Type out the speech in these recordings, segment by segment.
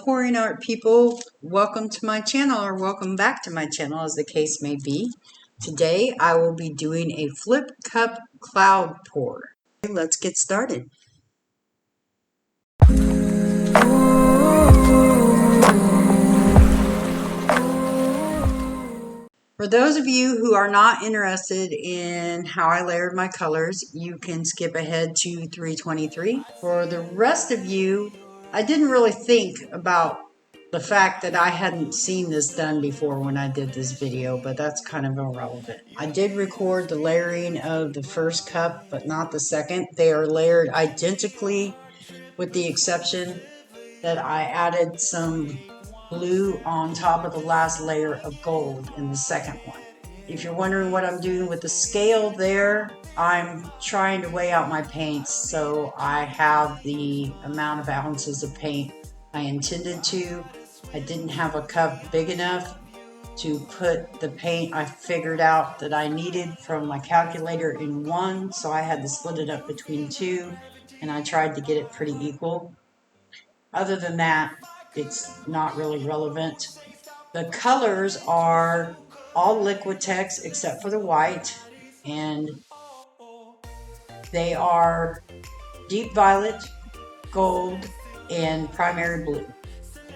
pouring art people, welcome to my channel, or welcome back to my channel as the case may be. Today I will be doing a flip cup cloud pour. Let's get started. For those of you who are not interested in how I layered my colors, you can skip ahead to 323. For the rest of you, I didn't really think about the fact that I hadn't seen this done before when I did this video, but that's kind of irrelevant. I did record the layering of the first cup, but not the second. They are layered identically, with the exception that I added some blue on top of the last layer of gold in the second one. If you're wondering what I'm doing with the scale there, I'm trying to weigh out my paints so I have the amount of ounces of paint I intended to. I didn't have a cup big enough to put the paint I figured out that I needed from my calculator in one, so I had to split it up between two, and I tried to get it pretty equal. Other than that, it's not really relevant. The colors are all Liquitex except for the white, and they are deep violet, gold, and primary blue.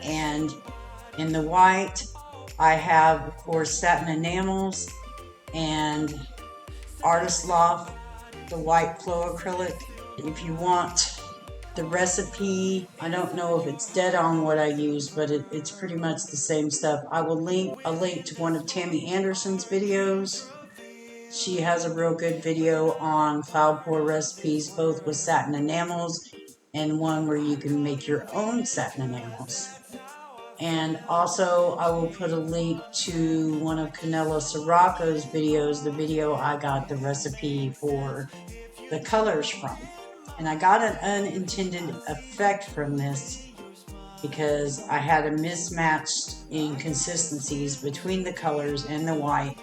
And in the white, I have, of course, satin enamels and Artist Loft, the white flow acrylic. If you want the recipe, I don't know if it's dead on what I use, but it's pretty much the same stuff. I will link a link to one of Tammy Anderson's videos. She has a real good video on cloud pour recipes, both with satin enamels and one where you can make your own satin enamels. And also I will put a link to one of Canela Sirocco's videos, the video I got the recipe for the colors from. And I got an unintended effect from this because I had a mismatch in consistencies between the colors and the white,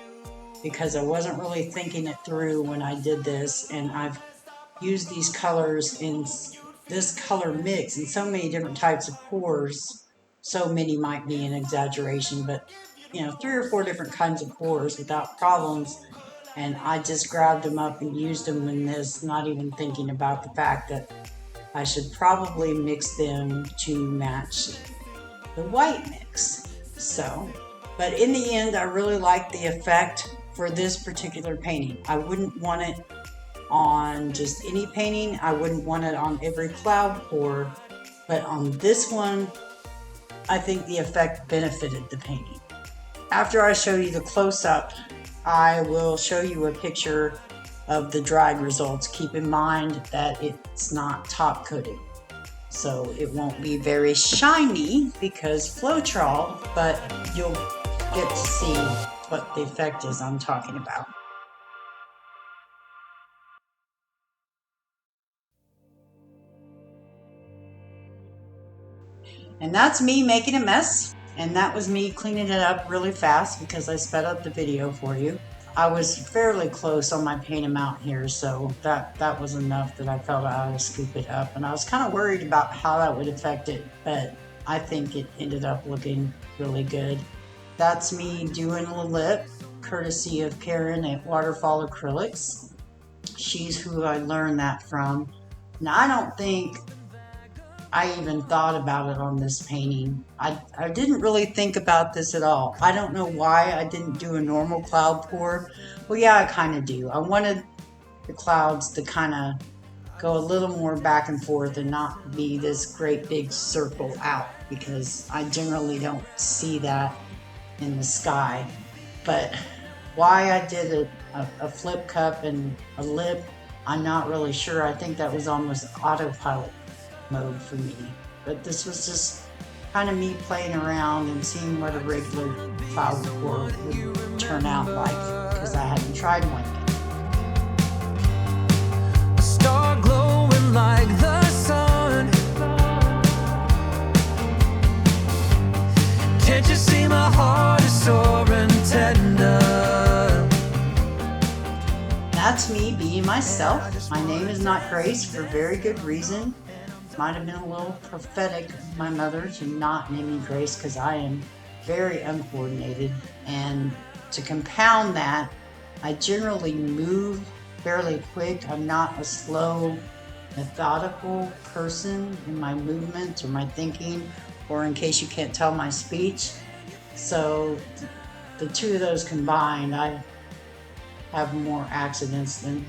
because I wasn't really thinking it through when I did this. And I've used these colors in this color mix in so many different types of pours. So many might be an exaggeration, but 3 or 4 different kinds of pours without problems. And I just grabbed them up and used them in this, not even thinking about the fact that I should probably mix them to match the white mix. But in the end, I really like the effect for this particular painting. I wouldn't want it on just any painting. I wouldn't want it on every cloud pour, but on this one, I think the effect benefited the painting. After I show you the close-up, I will show you a picture of the dried results. Keep in mind that it's not top coated, so it won't be very shiny because Floetrol, but you'll get to see what the effect is I'm talking about. And that's me making a mess. And that was me cleaning it up really fast because I sped up the video for you. I was fairly close on my paint amount here, so that was enough that I felt I ought to scoop it up. And I was kind of worried about how that would affect it, but I think it ended up looking really good. That's me doing a lip, courtesy of Karen at Waterfall Acrylics. She's who I learned that from. Now, I don't think I even thought about it on this painting. I didn't really think about this at all. I don't know why I didn't do a normal cloud pour. Well, yeah, I kind of do. I wanted the clouds to kind of go a little more back and forth and not be this great big circle out, because I generally don't see that in the sky. But why I did a flip cup and a lip, I'm not really sure. I think that was almost autopilot mode for me, but this was just kind of me playing around and seeing what a regular cloud pour would turn out like, because I hadn't tried one yet. A star glowing like the sun. Can't you see my heart is sore and tender? That's me being myself. My name is not Grace for very good reason. Might have been a little prophetic of my mother to not name me Grace because I am very uncoordinated. And to compound that, I generally move fairly quick. I'm not a slow, methodical person in my movements or my thinking, or in case you can't tell, my speech. So the two of those combined, I have more accidents than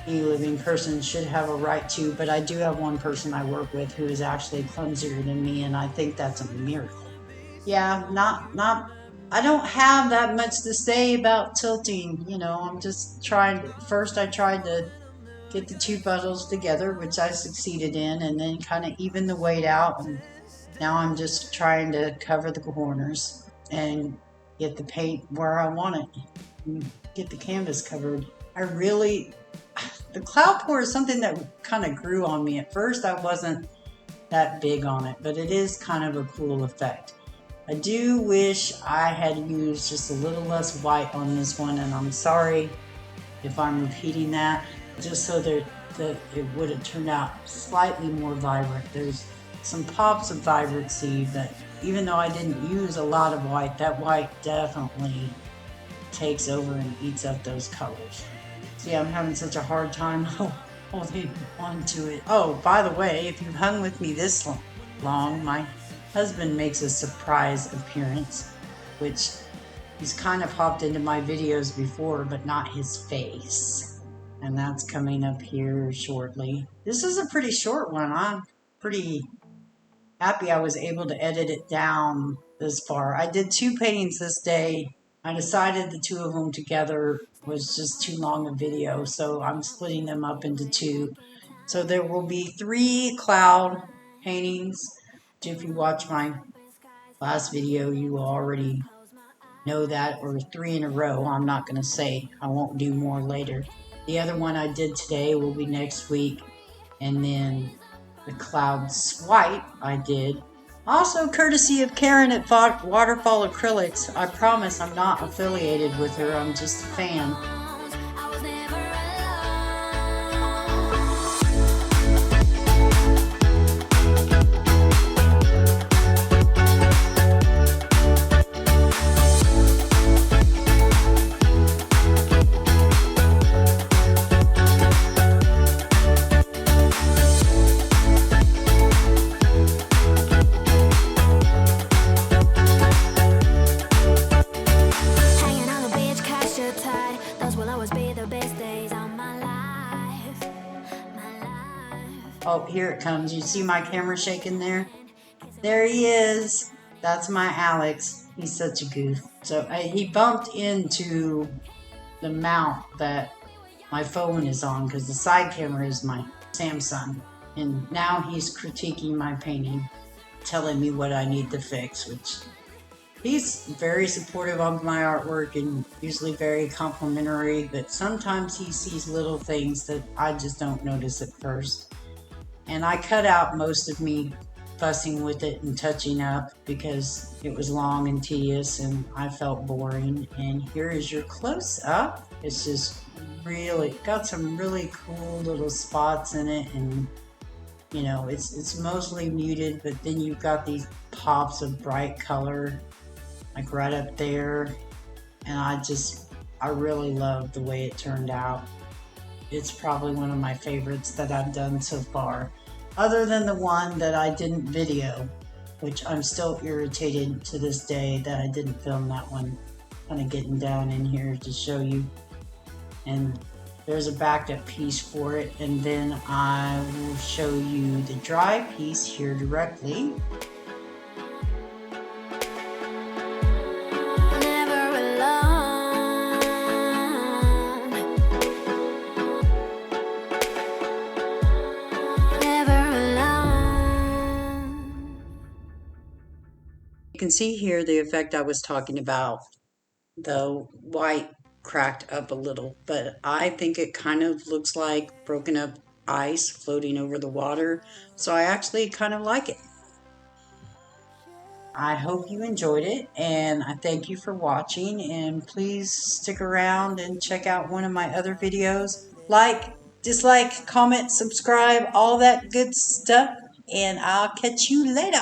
any living person should have a right to, but I do have one person I work with who is actually clumsier than me, and I think that's a miracle. Yeah, not I don't have that much to say about tilting, I'm just trying. First I tried to get the two puzzles together, which I succeeded in, and then kind of even the weight out, and now I'm just trying to cover the corners and get the paint where I want it and get the canvas covered. I really The cloud pour is something that kind of grew on me. At first I wasn't that big on it, but it is kind of a cool effect. I do wish I had used just a little less white on this one, and I'm sorry if I'm repeating that, just so that it would have turned out slightly more vibrant. There's some pops of vibrancy, but even though I didn't use a lot of white, that white definitely takes over and eats up those colors. See, I'm having such a hard time holding on to it. Oh, by the way, if you've hung with me this long, my husband makes a surprise appearance, which he's kind of hopped into my videos before, but not his face. And that's coming up here shortly. This is a pretty short one. I'm pretty happy I was able to edit it down this far. I did 2 paintings this day. I decided the 2 of them together was just too long a video, so I'm splitting them up into 2. So there will be 3 cloud paintings. If you watch my last video, you will already know that, or 3 in a row. I'm not going to say. I won't do more later. The other one I did today will be next week, and then the cloud swipe I did, also courtesy of Karen at Waterfall Acrylics. I promise I'm not affiliated with her, I'm just a fan. Oh, here it comes. You see my camera shaking there? There he is. That's my Alex. He's such a goof. So he bumped into the mount that my phone is on, because the side camera is my Samsung. And now he's critiquing my painting, telling me what I need to fix, which he's very supportive of my artwork and usually very complimentary, but sometimes he sees little things that I just don't notice at first. And I cut out most of me fussing with it and touching up because it was long and tedious and I felt boring. And here is your close-up. It's just really got some really cool little spots in it, and it's mostly muted, but then you've got these pops of bright color like right up there, and I really love the way it turned out. It's probably one of my favorites that I've done so far, other than the one that I didn't video, which I'm still irritated to this day that I didn't film that one. Kind of getting down in here to show you. And there's a backed up piece for it, and then I will show you the dry piece here directly. You can see here the effect I was talking about. The white cracked up a little, but I think it kind of looks like broken up ice floating over the water, so I actually kind of like it. I hope you enjoyed it, and I thank you for watching, and please stick around and check out one of my other videos. Like, Just like, comment, subscribe, all that good stuff. And I'll catch you later.